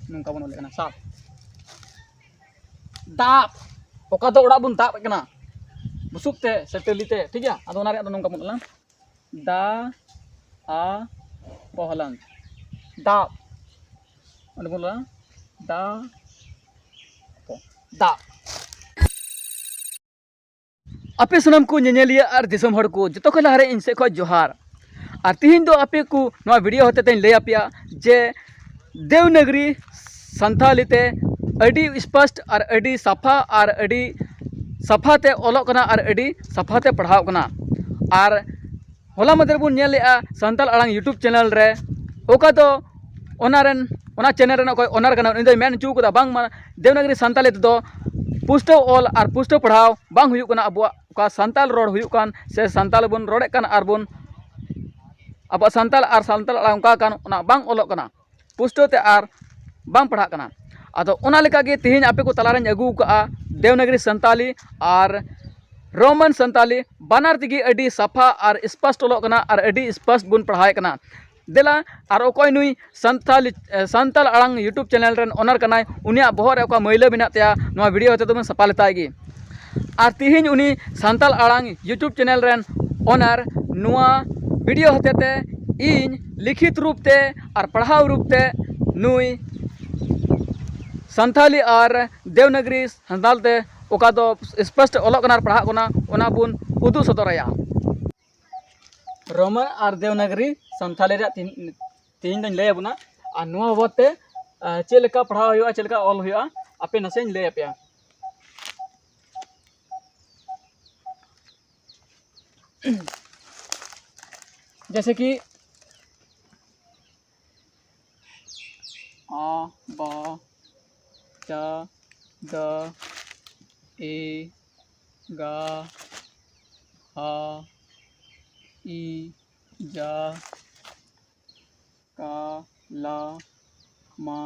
nungka bun oleh kena sap dap oka do orak bun dap kena busuk te seteli te ठीक है ado ona re ado nungka bun ulang da a pohlan dap ado bun ulang da dap आपे सनम को नेनेलिया और दिसम हड़ को जो को लहरे इनसे खो जोहार और तीन दो आपे को नवा वीडियो होते तेन ले आपिया जे देवनगरी संथालीते अडी स्पष्ट और अडी सफा और अडी सफाते ओलोग कना और अडी सफाते पढ़ाव कना और होला मदर बुन नेल लेआ संताल अड़ांग यूट्यूब चैनल रे ओका तो ओनारेन ओना चैनल रेन कोई ओनर कना उनी दो मेन चू कदा बांग मा देवनगरी संताली तो पुष्टो ऑल और पुष्टो पढ़ाव बांग हुयुक कना अबुआ का संताल रोड हुयुक कान से संताल बुन रोडे कान और बुन अब संताल और संताल अड़ांग कान ओना बांग ओलोग कना पुष्टो ते और बांग पढ़ा कना अदो ओना लेका गे तिहिन आपे को तलारें अगू का देवनगरी संताली और रोमन संताली बानार तिगी अडी सफा और स्पष्ट ओलोग कना और अडी स्पष्ट बुन पढ़ाए कना देला और ओकोय नुई संताल अड़ांग यूट्यूब चैनल रेन ओनर कनाय उनिया बहर ओका मैला बिना तया नवा वीडियो होते तो सपा लेतागी और तिहिन उनी संताल अड़ांग यूट्यूब चैनल रेन ओनर नुआ वीडियो होते ते इन लिखित रूप ते और पढ़ाव रूप ते नुई संथाली और देवनगरी संताल ते ओका दो स्पष्ट ओलोग कना पढ़ा कोना ओना बुन उदू सदरया रोमन और देवनगरी संथाली रे तीन दिन ले बुना और नुआ बाबते चेलका पढ़ाव हुआ चेलका ऑल हुआ आपे नसे ले आपया जैसे कि आ बा चा द ए गा हा ई जा का ला मा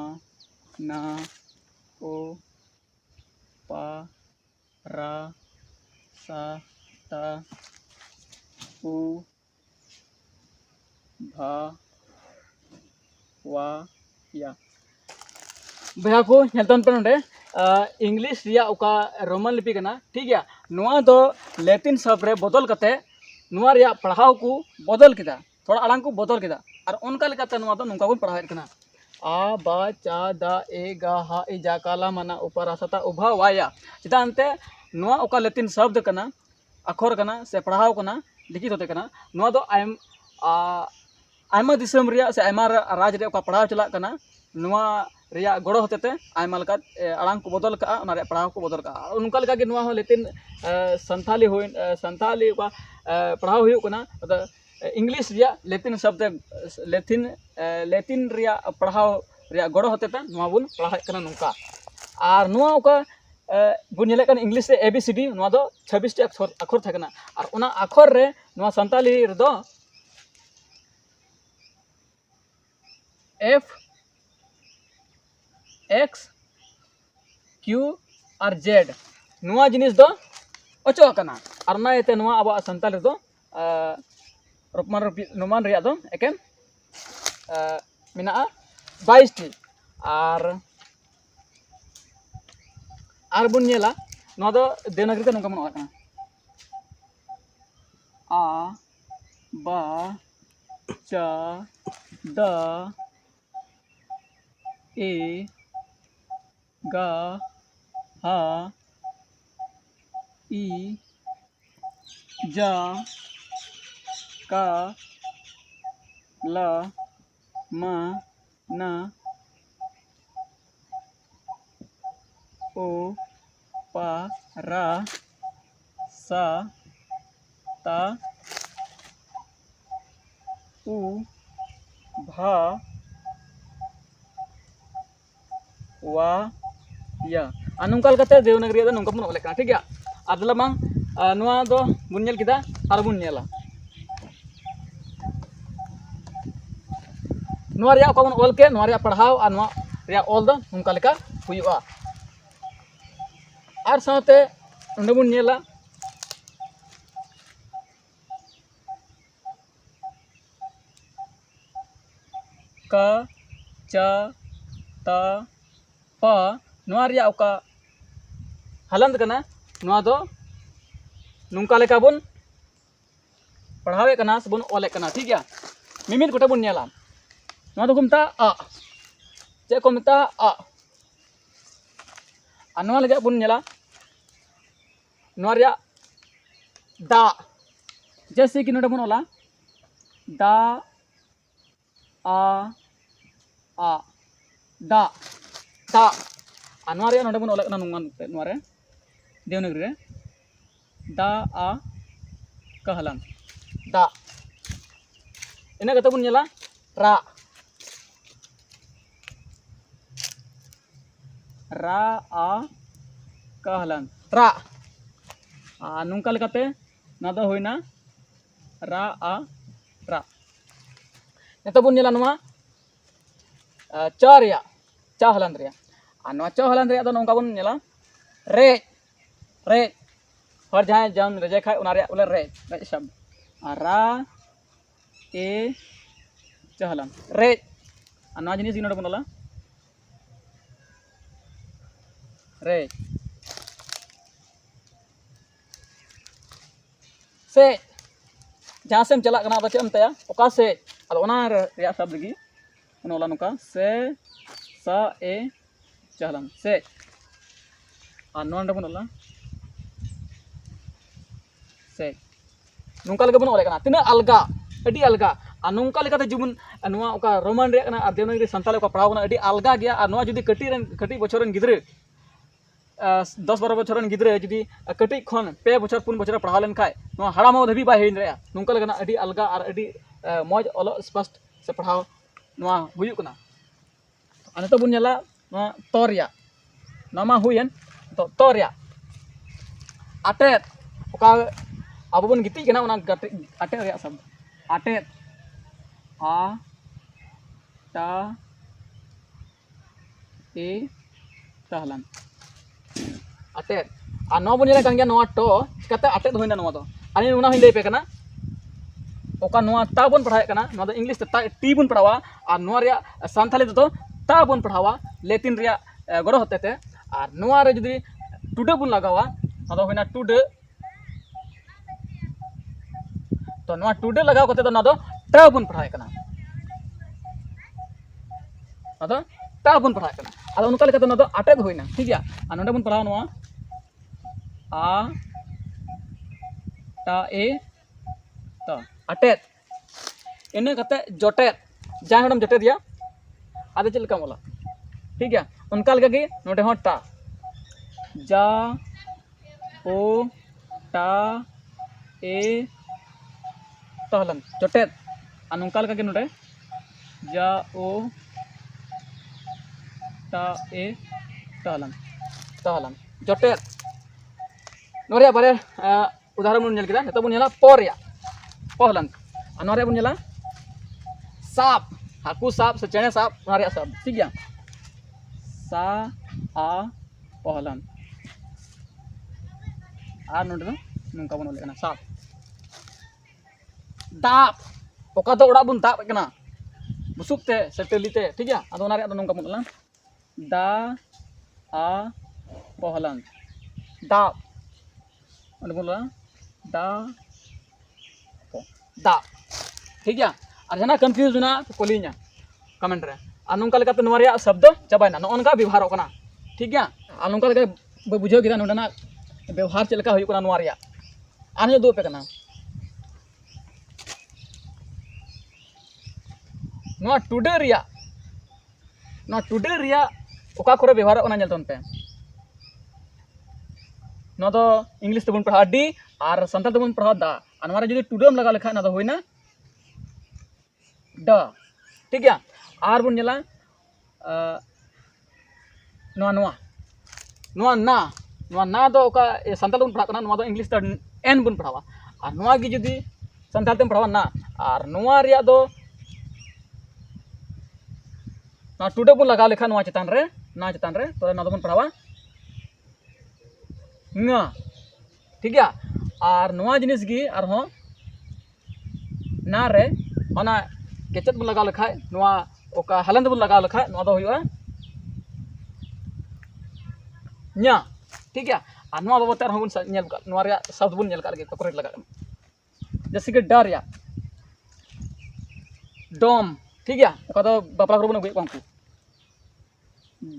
ना ओ पा रा सा ता उ भा वा या भैया को हेल्तन पर नोडे इंग्लिश रिया उका रोमन लिपि कना ठीक है नुआ दो लैटिन शब्द रे बदल कते नुआ रिया पढ़ाव को बदल किदा थोड़ा अड़ांग को बदल किदा और उनका लेकाते नुआ दो नुका को पढ़ाव कना आ बा चा दा ए गा हा ई जा काला मना ऊपर आसता उभा वाया चिता अंते नुआ उका लैटिन शब्द कना अखर कना से पढ़ाव कना लिखित होते कना नुआ दो आयमा दिसम रिया से आयमा राज रे उका पढ़ाव चला कना नुआ रिया गड़ो होते आयमा लका अड़ांग को बदल का उना रे पढ़ाव को बदल का उनका लेका के नुआ हो लेतिन संथाली होइन संथाली का पढ़ाव हुई कना इंग्लिश रिया लेतिन शब्द लेतिन रिया पढ़ाव रिया गड़ो होते नुआ बुन पढ़ाव कना नुका और नुआ उका बुन नेले कन इंग्लिश से एबीसीडी नुआ दो 26 टी अक्षर थे कना और उना अक्षर रे नुआ संताली रे दो एफ एक्स क्यू और जेड नुआ जिनिस दो अचो कना और ना एते नुआ अब संताल दो रोमान रिया दो एकेन मिना 22 टी और बुन नेला नुआ दो देवनागरी ते नुका मन कना आ बा चा दा ए गा हा ई जा का ला मा ना ओ पा रा सा ता उ भा वा या अनुकल कते देवनगरी नुका बन ओले ठीक है अदला बांग नुआ दो बुन नेल किदा और बुन नेला नुआ रिया को बन ओल के नुआ रिया पढ़ाव और नुआ रिया ओल दो नुका लेका हुयुआ और साथे उंडे बुन नेला का चा ता पा नोआ रिया ओका हलंद कना नोआ दो नुंका लेका बुन पढ़ावे कना से बुन ओले कना ठीक गया मिमित गोटे बुन नेला नोआ दो को मता आ चे को मता आ नोआ लगे बुन नेला नोआ रिया दा जैसे कि नोडे बुन ओला दा आ दा दा नोआ रिया नोडे बुन ओले कना नुंगान नोआ रे देवनागरी रे दा आ कहलन दा इना कते बुन नेला रा रा आ कहलन रा नुंका लेकाते ना दो होइना रा आ रा नेता बुन नेला नोआ चा रिया चा हलन रिया नोआ चा हलन रिया दो नोंका बुन नेला रे रे हर जहाँ जम रजे खाए उना रिया बोले रे रे शब्द रा ए चहलन रे नोआ जिनिस गी नोडे बुन ओला रे से जहाँ से चला कना चे तया ओका से अद ओना रिया शब्द गी ओला नुका से सा ए चहलन से नोंडे बुन ओला से नुंका लगे बुन ओले कना तिना अलगा अडी अलगा नुंका लेकाते जुबुन नोआ ओका रोमान रिया कना और देवनागरी संताल ओका पढ़ाव कना अडी अलगा गया और नोआ जुदी कटी बछरन गिद्रे 10-12 बछरन गिद्रे जुदी कटी खन 2 बछर 4 बछर पढ़ाव लेन खाय नोआ हड़ाम धबी बाय हेन रिया नुंका लगना अडी अलगा और अडी मौज ओलो स्पष्ट से पढ़ाव नोआ हुयु कना तो बुन नेला नोआ तोरिया नोआ मा हुयन तो तोरिया अटेत ओका अब बन गिती कना ओना अटेत रिया शब्द अटेत आ टा ए तहलन अटेत नोआ बन नेला कान गया नोआ टो चिकाते अटेत होइना नोआ दो आनी ओना हिं लई पे कना ओका नोआ ता बन पढ़ाए कना नोआ दो इंग्लिश ते टी बन पढ़ावा और नोआ रिया सांथाली तो ता बन पढ़ावा लेतिन रिया गड़ो होते और नोआ रे जुदी टुडे बन लगावा नोआ दो होइना टुडे तो नोआ टुडे लगाव कते तो नोआ दो टा बन पढ़ाए कना अदो टा बन पढ़ाए कना अदो उनका लेकाते नोआ दो अटेत होइना ठीक गया और नोडे बन पढ़ावा नोआ आ टा ए तो अटेत इने कते जोटेत जहाँ हडम जोटे दिया आदे चल का मोला ठीक है उनका लगे कि नोडे हो टा जा ओ टा ए तहलन जोटेत और नोंका लगे कि नोडे जा ओ टा ए तहलन तहलन जोटेत नोरिया बारे उदाहरण बुन नेल किदा नेता बुन नेला पोरिया पहलन नोरिया बुन नेला साप हाकू साप से चेने साप नोरिया साप ठीक गया सा आ पहलन और नोडे दो नुंका बुन ओले कना साप दाप ओका तो ओड़ा बुन दाप कना बुसुकते से टलीते ठीक गया अदो ओना रे अदो नुंका बुन ओला दा आ पहलन दाप ओने बोला दा दा ठीक गया और जना कंफ्यूज ना तो कोलिना कमेंट रे और नुंका लेकाते नोआ रिया शब्द चाबायना नोनका व्यवहार कना ठीक गया और नुंका लेके बुझाव किदा नोडना व्यवहार चलका हुई कना नोआ रिया आने दो पे कना नोआ टुडे रिया ओका करे व्यवहार ओना नेलतन पे नोआ दो इंग्लिश तेबन पढ़ा डी और संताल तेबन पढ़ा दा और नोआ रे जुदी टुडेम लगा लेखा ना दो होइना ड ठीक गया और बन नेला नोआ नोआ नोआ ना दो ओका संताल तेबन पढ़ा कना नोआ दो इंग्लिश ते एन बन पढ़ावा और नोआ गी जुदी संताल तेम पढ़ावा ना और नोआ रिया दो ना टुडे बन लगा लेखा नोआ चेतान रे तो नोआ दो बन पढ़ावा ना ठीक गया और नोआ जिनिस गी और हो ना रे होना केचत बन लगा लेखा नोआ ओका हलंद बन लगा लेखा नोआ दो हुआ nya ठीक है और नवा बाबत आर बन नेल नवा रे शब्द बन नेल का के कॉर्पोरेट लगा जैसे कि डर या डोम ठीक है ओका दो बापला को बन गए को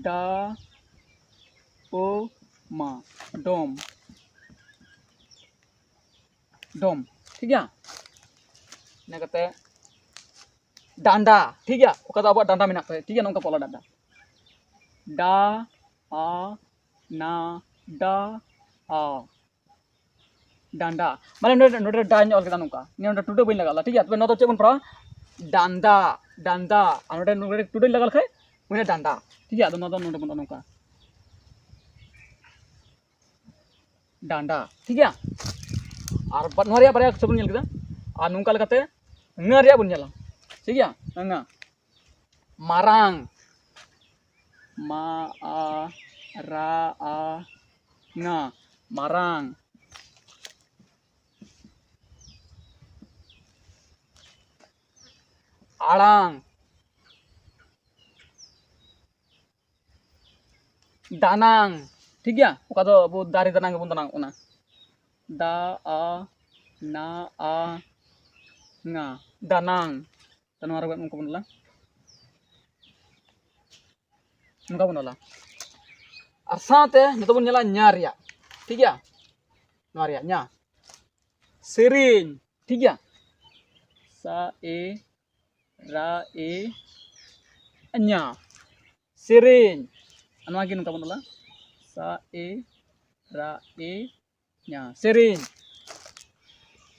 डा ओ मा डोम डोम ठीक है ने कते डांडा ठीक है ओका दो अब डांडा मेना ठीक है नोका पोला डांडा डा आ ना डा आ डांडा माने नोडे डा ᱧᱚᱜ ᱚᱞ ᱠᱮᱫᱟ ᱱᱚᱝᱠᱟ ᱱᱚᱰᱮ ᱴᱩᱰᱟᱹ ᱵᱟᱹᱧ ᱞᱟᱜᱟᱣ ᱞᱟ ᱴᱷᱤᱠ ᱜᱮᱭᱟ ᱛᱚᱵᱮ ᱱᱚᱣᱟ ᱫᱚ ᱪᱮᱫ ᱵᱚᱱ ᱯᱟᱲᱦᱟᱣᱟ डांडा डांडा और नोडे टुडे लगा लखाय उन्हें डांडा ठीक है नोडे नोडे बन नोका डांडा ठीक है और नोआ रे बारे सब नेल केदा और नोंका लगाते nga रे बन नेला ठीक है nga मारांग मा आ रा आ nga मारांग आड़ांग दानांग ठीक है ओका दो अब दारी दानांग बन दानांग ओना दा आ ना आ nga दानांग तनवार बन को बनला उनका बनला और साथे नितो बन नेला nya रिया ठीक है नवा रिया nya सेरिन ठीक है सा ए रा ए nya सेरिन अनवा की नुका बनला सा ए रा ए nya सेरिन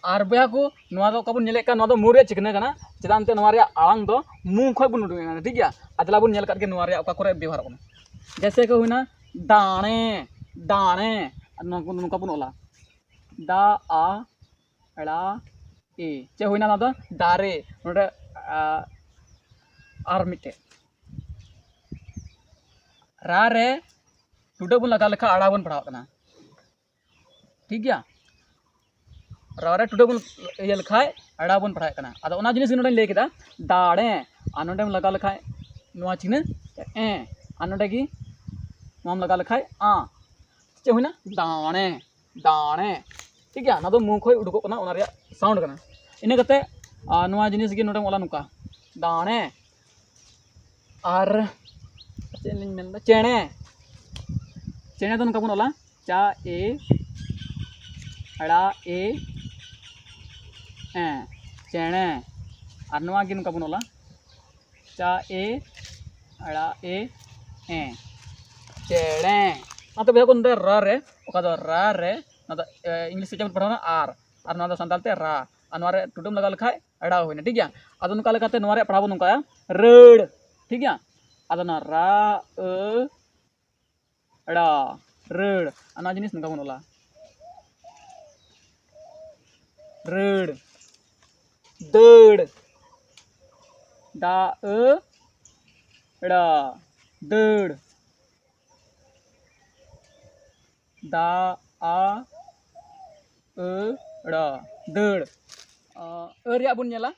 और बया को नवा दो कबन नेले का नवा दो मुरे चिकने कना चेदानते नवा रे आळांग दो मुंह खय बन उडुंगा ठीक है अदला बन नेल करके नवा रे ओका करे व्यवहार कोना जैसे कि हुना दाणे दाणे नुका बन ओला दा आ ला ए चे हुना ना दो दारे नोडे आर मिटे रा रे टुडे बन लगा लेखा आड़ा बन पढ़ाव कना ठीक है रा रे टुडे बन ये लिखाय आड़ा बन पढ़ाव कना आदो ओना जिनिस नोडे ले केदा दाड़े आ नोडे लगा लेखाय नोआ चिन्ह ए आ नोडे की नोम लगा लेखाय आ चे हुना दाणे दाणे ठीक है ना दो मुंह खय उडुको कना ओना रे साउंड कना इने कते नोआ जिनिस गे नोडे ओला नुका दाणे और चेणे चेणे तो नुका बन ओला चा ए अड़ा ए चेणे और नवा गे नुका बन ओला चा ए अड़ा ए चेणे ना तो बेको नदे रा रे ओका दो रा रे ना तो इंग्लिश से पढ़ाना आर और ना दो संताल ते रा और नवा रे टुडुम लगा लखाय अड़ा होइना ठीक है आदो नुका लेकाते नवा रे पढ़ाबो नुका रेड ठीक है आदो ना रा अ अड़ा रेड अना जिनिस नुका बन ओला रेड दड़ दा अ अड़ा दड़ दा आ अ अड़ा दड़ रिया बन नेला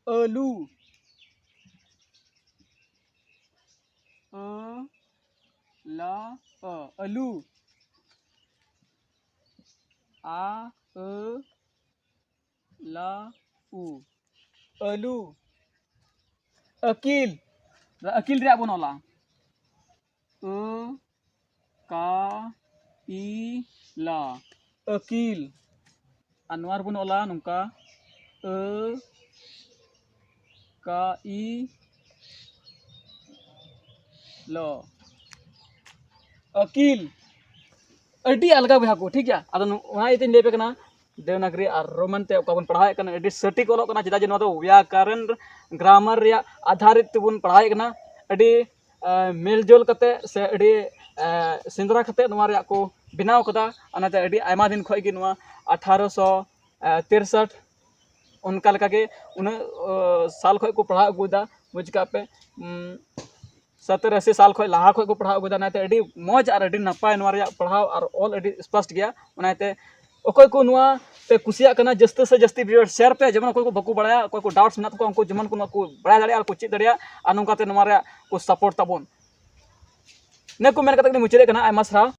आलू ला आलू आ ला उ आलू अकील अकील रे बन ओला का ई ला अकील अनवार बन ओला नुका का ई लो अकील अड्डी अलगा बहा को ठीक है अदो ओना इतिन लेपे कना देवनागरी और रोमन ते ओका बन पढ़ाए कना अड्डी सटीक ओलो कना चेदा जे नवा दो व्याकरण ग्रामर रे आधारित बन पढ़ाए कना अड्डी मेलजोल कते से अड्डी सेंद्रा कते नवा रे को बनाव कदा अनाते अड्डी आयमा दिन खय गे नवा 1863 उनका लगा के उन साल खय को पढ़ा अगुदा बुझका पे 70-80 साल खय लाहा खय को पढ़ा अगुदा नाते अड्डी मौज और अड्डी नपाय नवा रे पढ़ाव और ऑल अड्डी स्पष्ट गया उनाते ओकोय को नवा पे कुसिया करना जस्ती से जस्ती वीडियो शेयर पे जमन कोई को बाको बड़ाया कोई को डाउट्स मेना को जमन को बड़ा दाड़े को चेक दाड़े आ नोंकाते नोमा रे को सपोर्ट ताबोन ने को मेन कते मुचादे कना आयमा साराव।